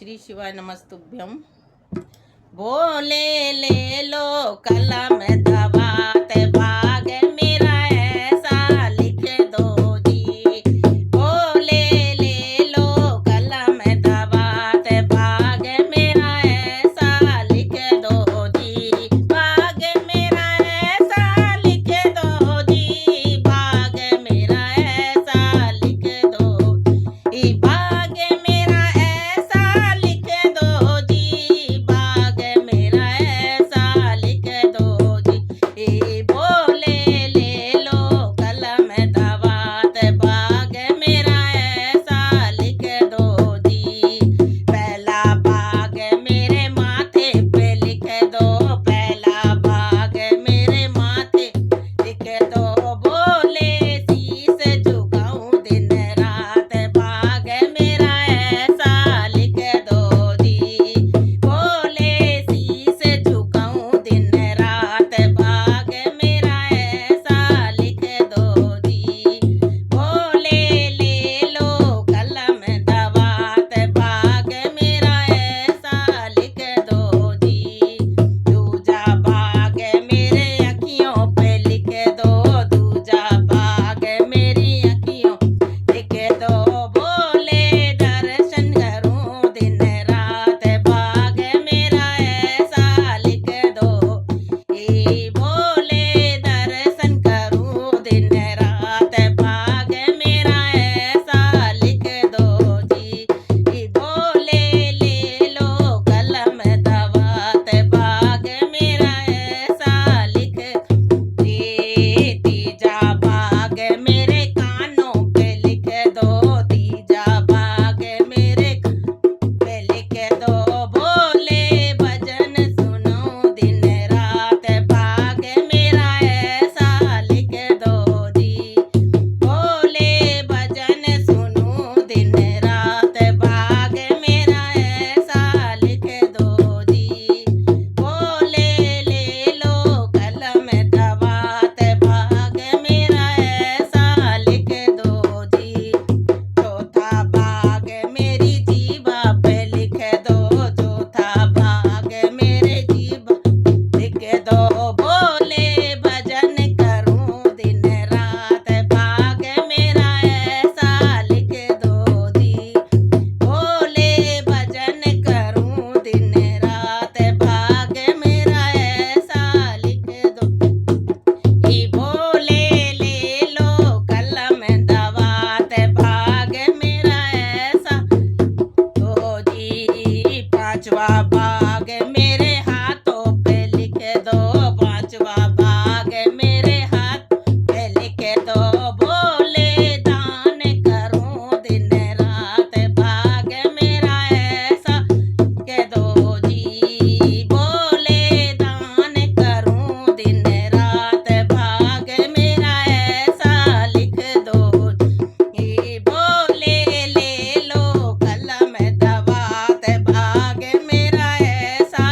श्री शिवाय नमस्तुभ्यम। बोले ले लो कलम दबात भाग मेरा ऐसा लिख दो जी। बोले ले लो कलम दबात भाग मेरा ऐसा लिख दो जी। भाग मेरा ऐसा लिख दो जी। भाग मेरा ऐसा लिख दो। भाग मेरा ऐसा लिख दो जी। भाग मेरा ऐसा लिख दो जी। बोले ले लो कलम दबात भाग मेरा ऐसा लिख दो जी। पहला भाग मेरे माथे पे लिख दो। पहला भाग मेरे माथे लिख दो। बोले शीश झुकाऊं दिन रात भाग मेरा ऐसा लिख दो जी। बोले शीश झुकाऊं दिन रात भाग मेरा ऐसा लिख दो जी। बोले ले लो कलम दबात भाग मेरा ऐसा लिख दो जी। दूजा भाग मेरे अखियों पे लिख दो। दूजा भाग मेरी अखियों लिख दो। बोले दर्शन करूं दिन रात भाग मेरा ऐसा लिख दो। बोले दर्शन करूं दिन रात भाग मेरा ऐसा लिख दो जी। बोले ले लो कलम दबात भाग मेरा ऐसा लिख। तीजा भाग मेरे कानों पे लिख दो। तीजा भाग मेरे पे लिख दो। बोले भजन सुनो दिन रात भाग मेरा ऐसा लिख दो जी। बोले भजन सुनो दिन रात भाग मेरा ऐसा लिख दो जी। बोले ले लो कलम दबात भाग मेरा ऐसा लिख दो जी। चौथा भाग मेरी जीभा पे लिख दो। चौथा भाग मेरे जीभा लिख दो। बोले भजन करूं दिन रात भाग मेरा ऐसा लिख दो जी। बोले भजन करूं दिन रात भाग मेरा ऐसा लिख दो। बोले ले लो कलम दबात भाग मेरा ऐसा दो जी। पांचवा भाग मेरे हाथों पे लिख दो। पांचवा भाग मेरे हाथ पे लिख दो। बोले दान करूं दिन रात भाग मेरा ऐसा लिख दो जी। बोले दान करूं दिन रात भाग मेरा ऐसा लिख दो जी। बोले ले लो कलम दबात भाग मेरा ऐसा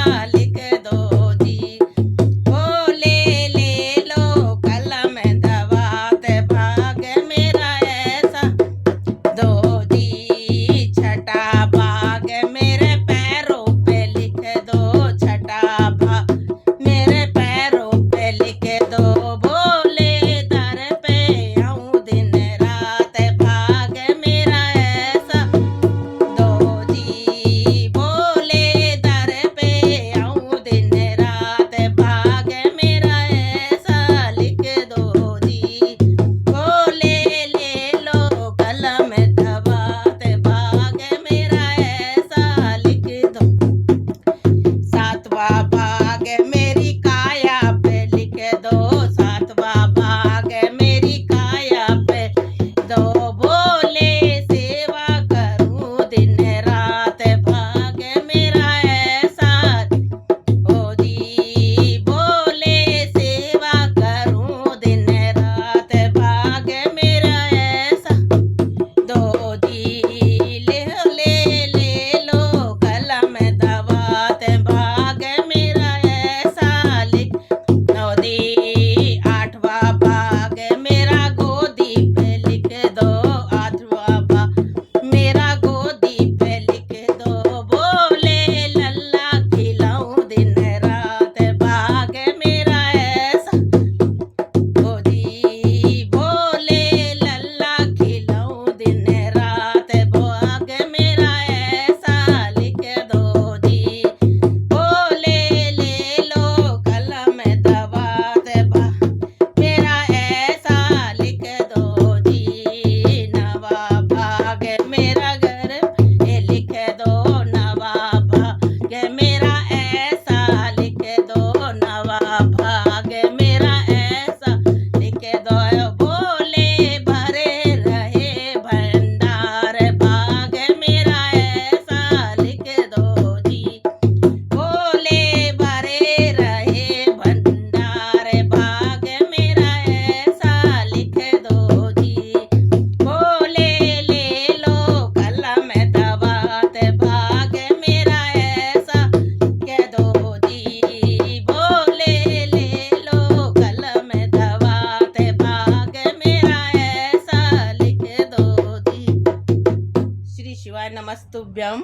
नमस्तुभ्यम।